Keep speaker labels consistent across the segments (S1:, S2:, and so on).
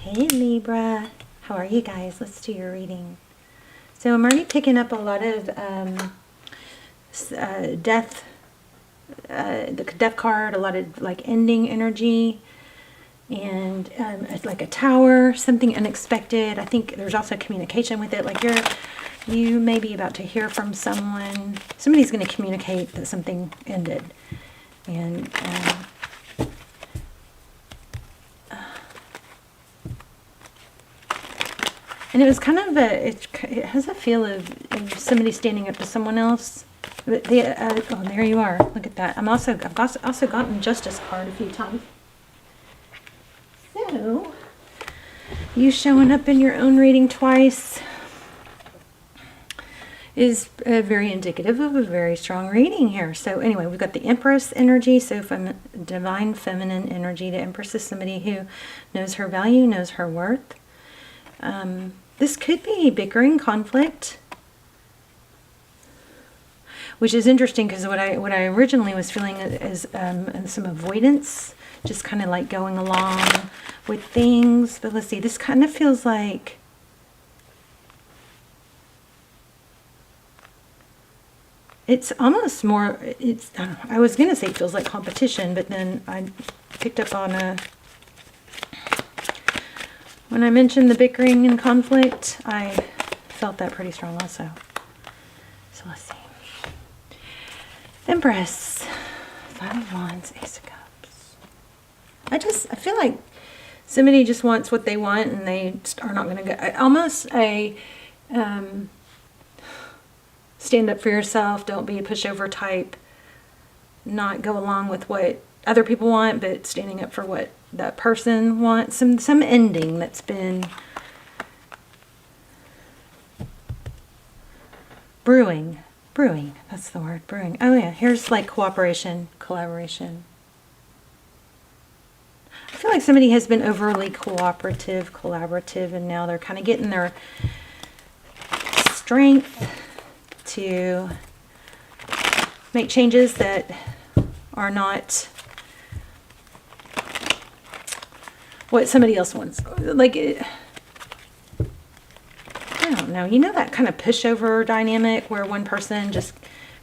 S1: Hey Libra, how are you guys? Let's do your reading. So I'm already picking up a lot of death, the death card, a lot of like ending energy, and it's like a tower, something unexpected. I think there's also communication with it. Like you may be about to hear from someone. Somebody's going to communicate that something ended, and it was kind of it has a feel of somebody standing up to someone else. Oh, there you are. Look at that. I've also gotten Justice card a few times. So, you showing up in your own reading twice is very indicative of a very strong reading here. So anyway, we've got the Empress energy, so divine feminine energy. The Empress is somebody who knows her value, knows her worth. This could be bickering, conflict, which is interesting because what I originally was feeling is some avoidance, just kind of like going along with things. But let's see, this kind of feels like it's almost more, I was going to say it feels like competition, but then I picked up on when I mentioned the bickering and conflict, I felt that pretty strong also. So let's see. Empress, Five of Wands, Ace of Cups. I feel like somebody just wants what they want and they are not going to go. Almost a stand up for yourself, don't be a pushover type, not go along with what other people want, but standing up for what that person wants. Some ending that's been brewing, that's the word, brewing. Oh yeah, here's like cooperation, collaboration. I feel like somebody has been overly collaborative, and now they're kind of getting their strength to make changes that are not what somebody else wants. Like, I don't know. You know that kind of pushover dynamic where one person just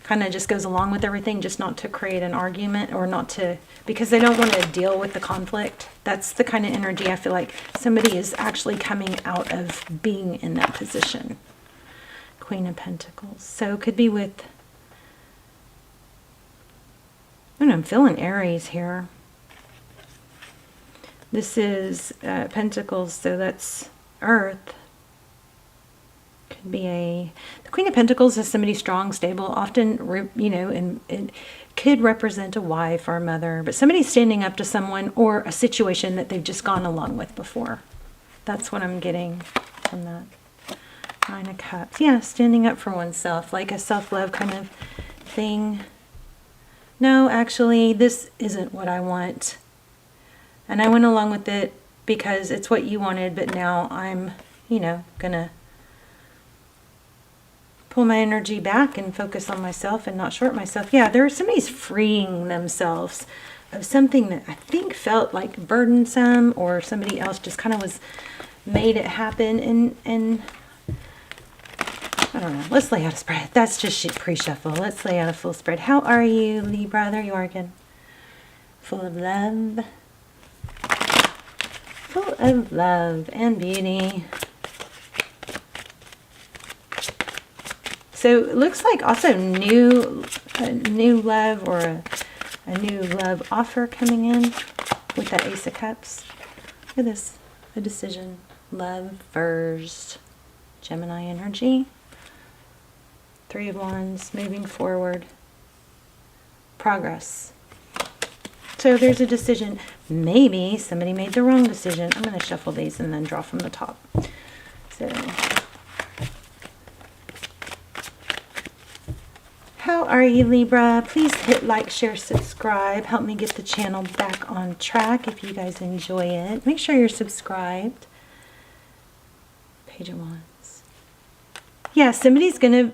S1: kind of just goes along with everything, just not to create an argument or not to, because they don't want to deal with the conflict. That's the kind of energy I feel like somebody is actually coming out of being in that position. Queen of Pentacles. So it could be with, I don't know, I'm feeling Aries here. This is Pentacles, so that's Earth. Could be the Queen of Pentacles is somebody strong, stable, often, you know, and it could represent a wife or a mother, but somebody standing up to someone or a situation that they've just gone along with before. That's what I'm getting from that. Nine of Cups. Yeah, standing up for oneself, like a self-love kind of thing. No, actually, this isn't what I want. And I went along with it because it's what you wanted, but now I'm, you know, gonna pull my energy back and focus on myself and not short myself. Yeah, somebody's freeing themselves of something that I think felt like burdensome, or somebody else just kind of made it happen, and I don't know. Let's lay out a spread. That's just pre-shuffle. Let's lay out a full spread. How are you, Libra? There you are again. Full of love. Full of love and beauty. So it looks like also a new love, or a new love offer coming in with that Ace of Cups. Look at this. A decision. Love first. Gemini energy. Three of Wands. Moving forward. Progress. So there's a decision. Maybe somebody made the wrong decision. I'm going to shuffle these and then draw from the top. So, how are you, Libra? Please hit like, share, subscribe. Help me get the channel back on track if you guys enjoy it. Make sure you're subscribed. Page of Wands. Yeah, somebody's going to...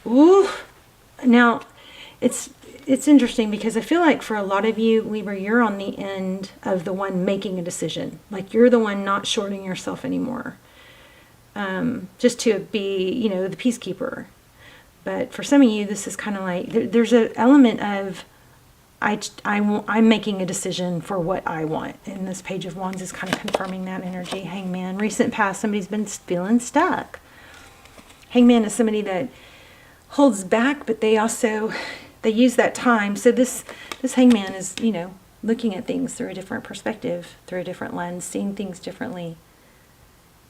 S1: Ooh. Now, it's... it's interesting because I feel like for a lot of you, Libra, you're on the end of the one making a decision. Like you're the one not shorting yourself anymore. Just to be, you know, the peacekeeper. But for some of you, this is kind of like, there's an element of, I'm making a decision for what I want. And this Page of Wands is kind of confirming that energy. Hangman, recent past, somebody's been feeling stuck. Hangman is somebody that holds back, but they also, they use that time. So this hangman is, you know, looking at things through a different perspective, through a different lens, seeing things differently.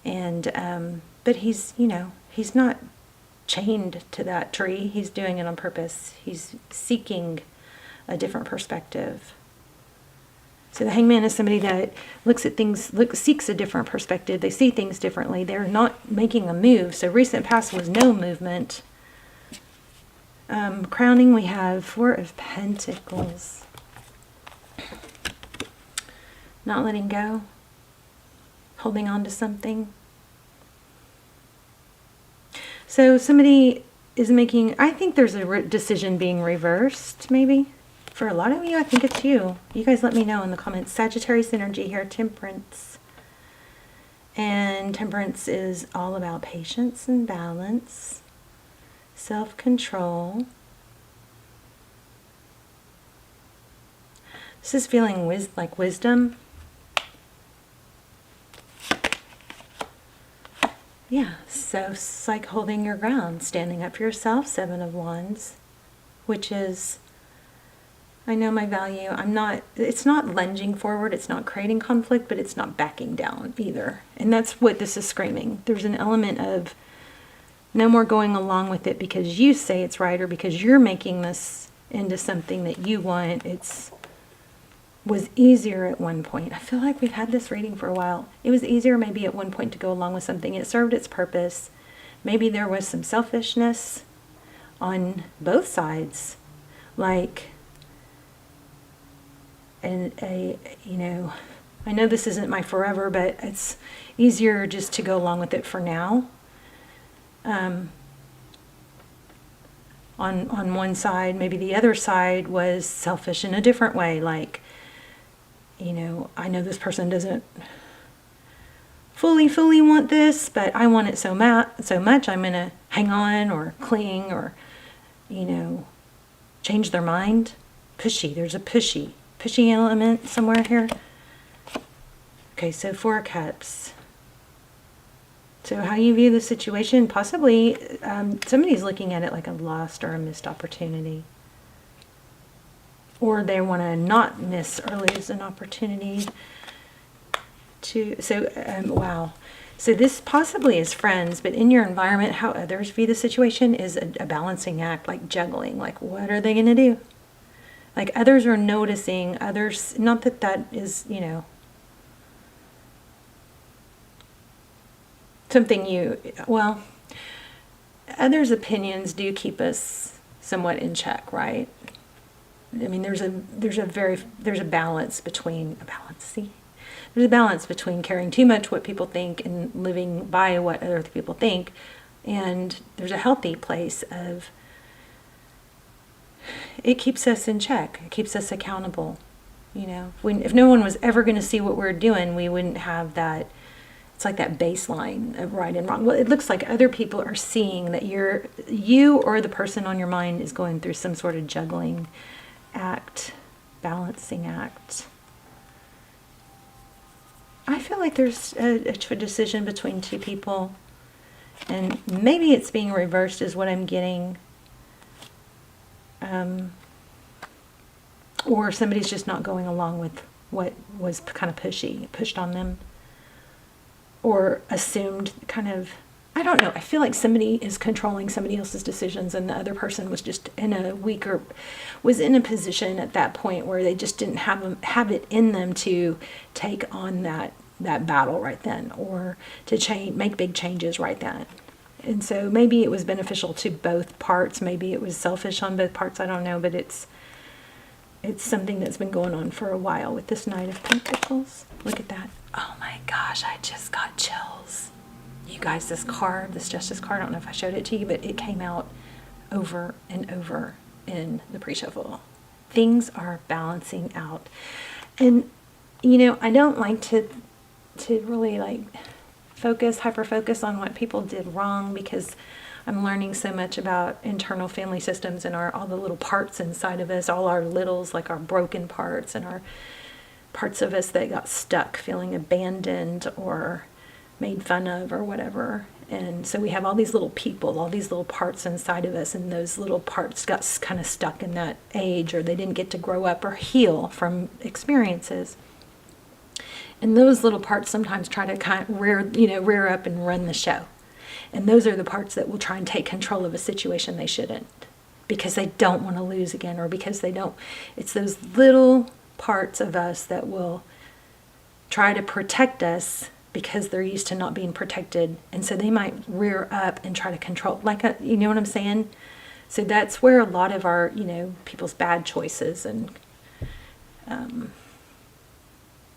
S1: And, but he's, you know, he's not chained to that tree. He's doing it on purpose. He's seeking a different perspective. So the hangman is somebody that looks at things, seeks a different perspective. They see things differently. They're not making a move. So recent past was no movement. Crowning, we have Four of Pentacles. Not letting go. Holding on to something. So somebody is making, I think there's a decision being reversed, maybe. For a lot of you, I think it's you. You guys let me know in the comments. Sagittarius energy here, Temperance. And Temperance is all about patience and balance. Self-control. This is feeling like wisdom. Yeah, so it's like holding your ground, standing up for yourself, Seven of Wands, which is, I know my value. It's not lunging forward, it's not creating conflict, but it's not backing down either. And that's what this is screaming. There's an element of no more going along with it because you say it's right or because you're making this into something that you want. Was easier at one point. I feel like we've had this reading for a while. It was easier maybe at one point to go along with something. It served its purpose. Maybe there was some selfishness on both sides. Like, and you know, I know this isn't my forever, but it's easier just to go along with it for now. On one side, maybe the other side was selfish in a different way. Like, you know, I know this person doesn't fully want this, but I want it so much I'm going to hang on or cling or, you know, change their mind. Pushy. There's a pushy element somewhere here. Okay, so Four of Cups. So how you view the situation, possibly somebody's looking at it like a lost or a missed opportunity. Or they want to not miss or lose an opportunity to, wow. So this possibly is friends, but in your environment, how others view the situation is a balancing act, like juggling. Like, what are they going to do? Like, others are noticing, others, not that that is, you know, something well, others' opinions do keep us somewhat in check, right? I mean, there's a balance between there's a balance between caring too much what people think and living by what other people think, and there's a healthy place of it keeps us in check. It keeps us accountable. You know, if no one was ever going to see what we're doing, we wouldn't have that. It's like that baseline of right and wrong. Well, it looks like other people are seeing that you or the person on your mind is going through some sort of juggling act, balancing act. I feel like there's a decision between two people, and maybe it's being reversed is what I'm getting. Or somebody's just not going along with what was kind of pushed on them, or assumed kind of, I don't know. I feel like somebody is controlling somebody else's decisions, and the other person was just was in a position at that point where they just didn't have it in them to take on that battle right then, or to make big changes right then. And so maybe it was beneficial to both parts. Maybe it was selfish on both parts. I don't know, but it's something that's been going on for a while with this Knight of Pentacles. Look at that. Oh my gosh, I just got chills. You guys, this Justice card, I don't know if I showed it to you, but it came out over and over in the pre-shuffle. things are balancing out. And, you know, I don't like to really like hyper focus on what people did wrong, because I'm learning so much about internal family systems and all the little parts inside of us, all our littles, like our broken parts and our parts of us that got stuck feeling abandoned or made fun of or whatever. And so we have all these little people, all these little parts inside of us, and those little parts got kind of stuck in that age, or they didn't get to grow up or heal from experiences. And those little parts sometimes try to kind of rear up and run the show. And those are the parts that will try and take control of a situation they shouldn't, because they don't want to lose again, or because they don't. It's those little parts of us that will try to protect us because they're used to not being protected. And so they might rear up and try to control, you know what I'm saying? So that's where a lot of our, people's bad choices and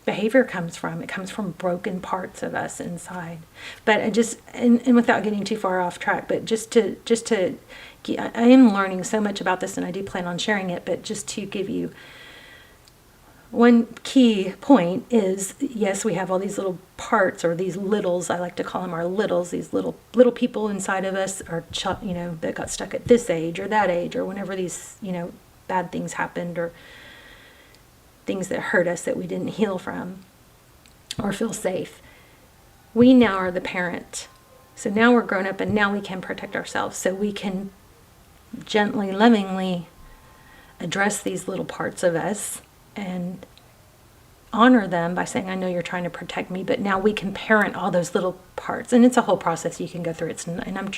S1: behavior comes from. It comes from broken parts of us inside. But and without getting too far off track, but I am learning so much about this, and I do plan on sharing it, but just to give you one key point is, yes, we have all these little parts, or these littles. I like to call them our littles. These little people inside of us are, that got stuck at this age or that age, or whenever these, bad things happened, or things that hurt us that we didn't heal from or feel safe. We now are the parent. So now we're grown up, and now we can protect ourselves. So we can gently, lovingly address these little parts of us and honor them by saying, I know you're trying to protect me, but now we can parent all those little parts. And it's a whole process you can go through. And I'm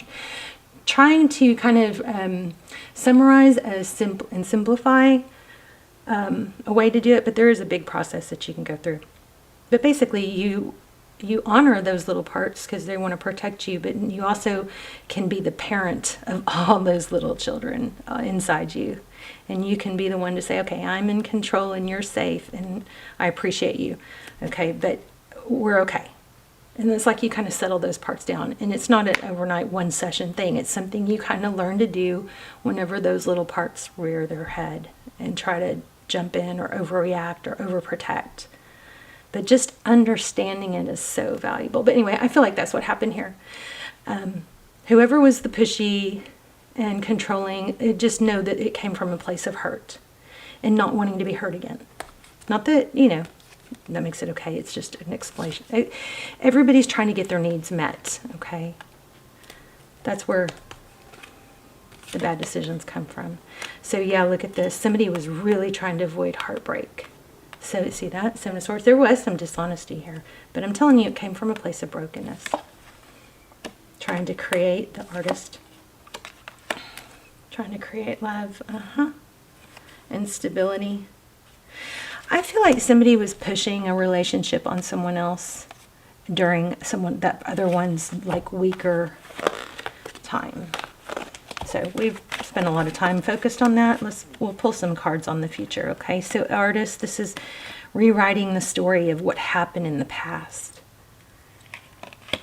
S1: trying to kind of summarize and simplify a way to do it, but there is a big process that you can go through. But basically, you honor those little parts because they want to protect you, but you also can be the parent of all those little children inside you. And you can be the one to say, okay, I'm in control and you're safe and I appreciate you. Okay, but we're okay. And it's like you kind of settle those parts down. And it's not an overnight one session thing. It's something you kind of learn to do whenever those little parts rear their head and try to jump in or overreact or overprotect. But just understanding it is so valuable. But anyway, I feel like that's what happened here. Whoever was the pushy and controlling, just know that it came from a place of hurt and not wanting to be hurt again. Not that, that makes it okay. It's just an explanation. Everybody's trying to get their needs met, okay? That's where the bad decisions come from. So yeah, look at this. Somebody was really trying to avoid heartbreak. So see that? Seven of Swords. There was some dishonesty here. But I'm telling you, it came from a place of brokenness. Trying to create, the artist. Trying to create love. And stability. I feel like somebody was pushing a relationship on someone else during that other one's weaker time. So we've spent a lot of time focused on that. We'll pull some cards on the future, okay? So artist, this is rewriting the story of what happened in the past.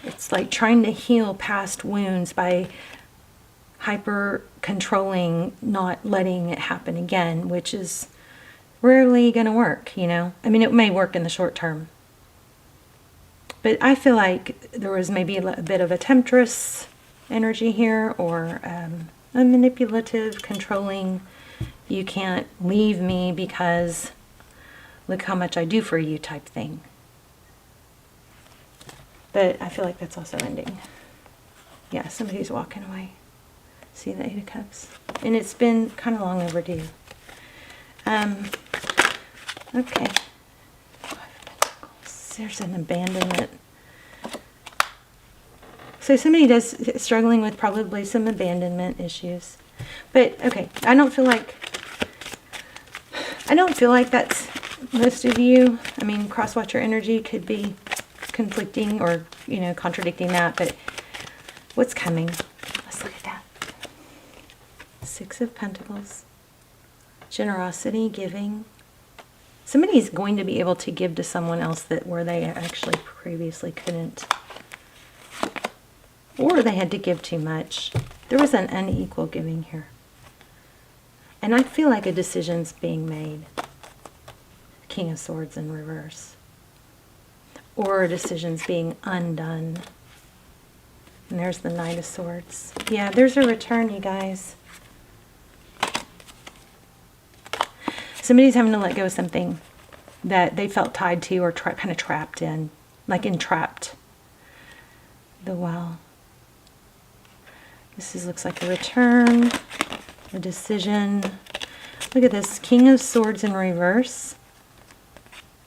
S1: It's like trying to heal past wounds by hyper controlling, not letting it happen again, which is rarely going to work, I mean, it may work in the short term. But I feel like there was maybe a bit of a temptress energy here, or a manipulative, controlling, you can't leave me because look how much I do for you type thing. But I feel like that's also ending. Yeah, somebody's walking away. See the Eight of Cups? And it's been kind of long overdue. Okay. There's an abandonment. So somebody does struggling with probably some abandonment issues. But okay, I don't feel like that's most of you. I mean, cross-watcher energy could be conflicting or, contradicting that, but what's coming? Let's look at that. Six of Pentacles. Generosity, giving. Somebody's going to be able to give to someone else where they actually previously couldn't. Or they had to give too much. There was an unequal giving here. And I feel like a decision's being made. King of Swords in reverse. Or a decision's being undone. And there's the Knight of Swords. Yeah, there's a return, you guys. Somebody's having to let go of something that they felt tied to or kind of trapped in. Like entrapped. The Well. Looks like a return. A decision. Look at this. King of Swords in reverse.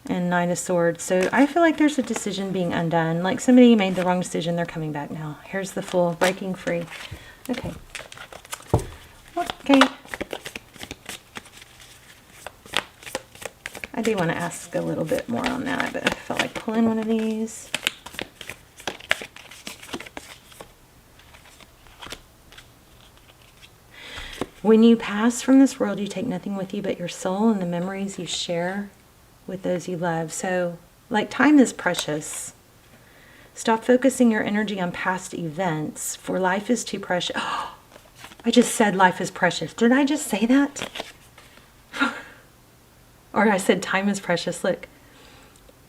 S1: And Knight of Swords. So I feel like there's a decision being undone. Like somebody made the wrong decision. They're coming back now. Here's the Fool. Breaking free. Okay. Okay. I do want to ask a little bit more on that, but I felt like pulling one of these. When you pass from this world, you take nothing with you but your soul and the memories you share with those you love. So, like, time is precious. Stop focusing your energy on past events, for life is too precious. Oh, I just said life is precious. Did I just say that? Or I said time is precious. Look,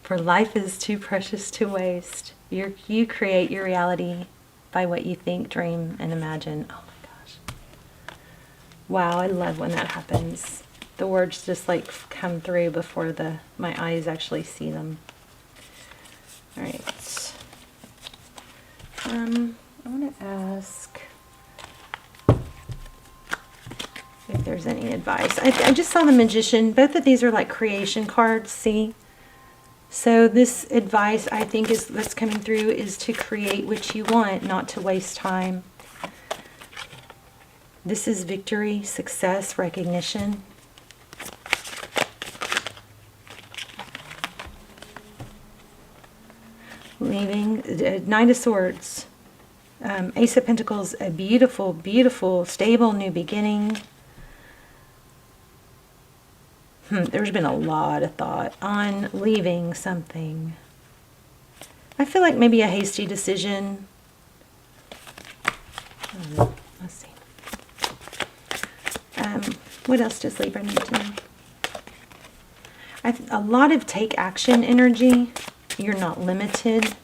S1: for life is too precious to waste. You create your reality by what you think, dream, and imagine. Oh my gosh. Wow, I love when that happens. The words just like come through before my eyes actually see them. All right. I want to ask if there's any advice. I just saw the Magician. Both of these are like creation cards, see? So this advice I think that's coming through is to create what you want, not to waste time. This is victory, success, recognition. Leaving. Knight of Swords. Ace of Pentacles, a beautiful, beautiful, stable new beginning. There's been a lot of thought on leaving something. I feel like maybe a hasty decision. Let's see. What else does Libra need to know? A lot of take action energy. You're not limited.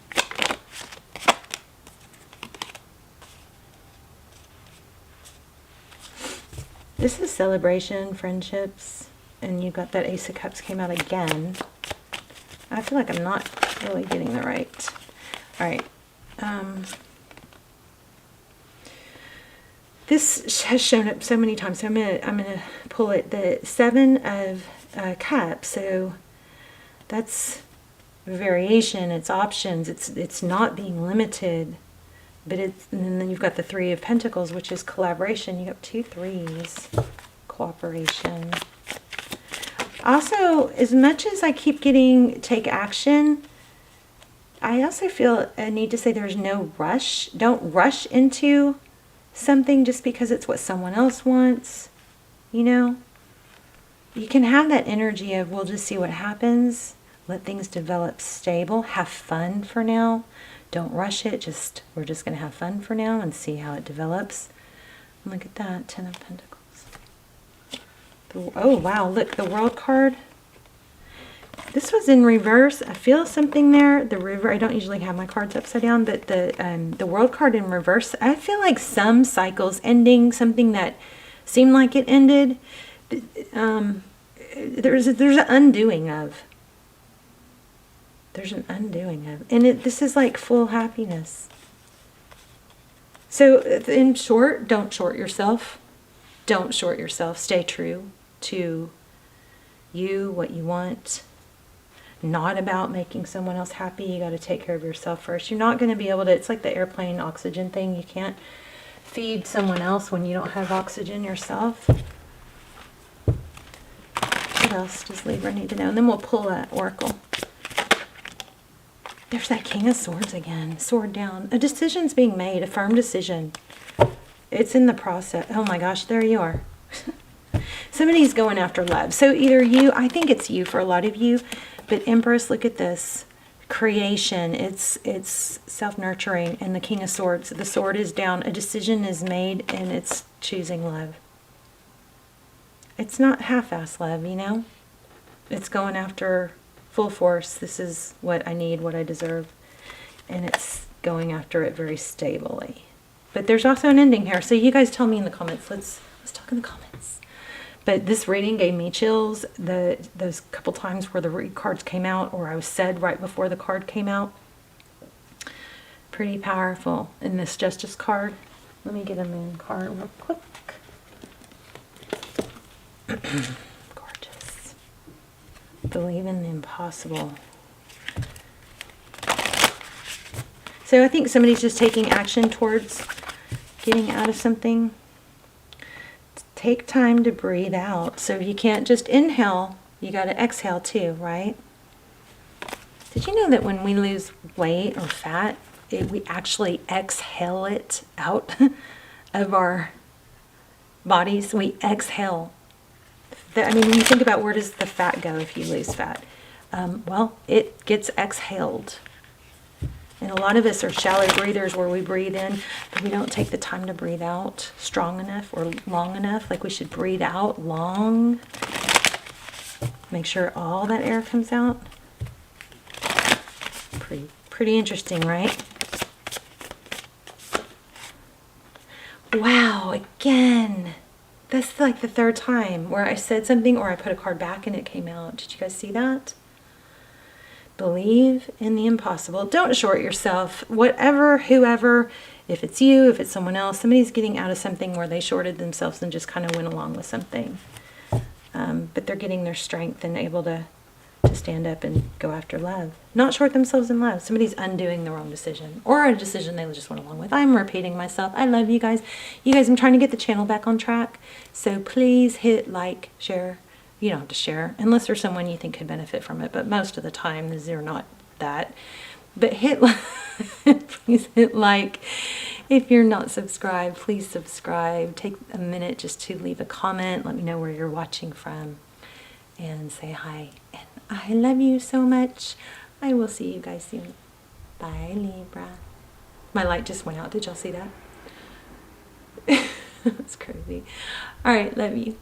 S1: This is celebration, friendships. And you got that Ace of Cups came out again. I feel like I'm not really getting the right. All right. This has shown up so many times. So I'm gonna pull it. The Seven of Cups. So that's variation. It's options. It's not being limited. But and then you've got the Three of Pentacles, which is collaboration. You got 2 threes. Cooperation. Also, as much as I keep getting take action, I also feel a need to say there's no rush. Don't rush into something just because it's what someone else wants. You know? You can have that energy of, we'll just see what happens. Let things develop stable. Have fun for now. Don't rush it. We're just going to have fun for now and see how it develops. Look at that. 10 of Pentacles. Oh, wow. Look, the World card. This was in reverse. I feel something there. The River. I don't usually have my cards upside down, but the World card in reverse. I feel like some cycles ending, something that seemed like it ended. There's an undoing of. There's an undoing of. And this is like full happiness. So, in short, don't short yourself. Don't short yourself. Stay true to you, what you want. Not about making someone else happy. You got to take care of yourself first. You're not going to be able to, it's like the airplane oxygen thing. You can't feed someone else when you don't have oxygen yourself. What else does Libra need to know? And then we'll pull that oracle. There's that King of Swords again. Sword down. A decision's being made. A firm decision. It's in the process. Oh my gosh, there you are. Somebody's going after love. So either you, I think it's you for a lot of you, but Empress, look at this. Creation, it's self-nurturing, and the King of Swords. The sword is down. A decision is made, and it's choosing love. it's not half-ass love, you know? It's going after full force. This is what I need, what I deserve. And it's going after it very stably. But there's also an ending here. So you guys tell me in the comments. Let's talk in the comments. But this reading gave me chills. Those couple times where the cards came out, or I was said right before the card came out. Pretty powerful. And this Justice card. Let me get a moon card real quick. Gorgeous. Believe in the impossible. So I think somebody's just taking action towards getting out of something. Take time to breathe out. So you can't just inhale, you got to exhale too, right? Did you know that when we lose weight or fat, we actually exhale it out of our bodies? We exhale. I mean, when you think about where does the fat go if you lose fat? Well, it gets exhaled. And a lot of us are shallow breathers where we breathe in, but we don't take the time to breathe out strong enough or long enough. Like we should breathe out long. Make sure all that air comes out. Pretty interesting, right? Wow, again. That's like the third time where I said something or I put a card back and it came out. Did you guys see that? Believe in the impossible. Don't short yourself. Whatever, whoever, if it's you, if it's someone else, somebody's getting out of something where they shorted themselves and just kind of went along with something. But they're getting their strength and able to stand up and go after love. Not short themselves in love. Somebody's undoing the wrong decision or a decision they just went along with. I'm repeating myself. I love you guys. You guys, I'm trying to get the channel back on track. So please hit like, share. You don't have to share unless there's someone you think could benefit from it. But most of the time, they're not that. But please hit like. If you're not subscribed, please subscribe. Take a minute just to leave a comment. Let me know where you're watching from. And say hi. And I love you so much. I will see you guys soon. Bye, Libra. My light just went out. Did y'all see that? That's crazy. All right, love you.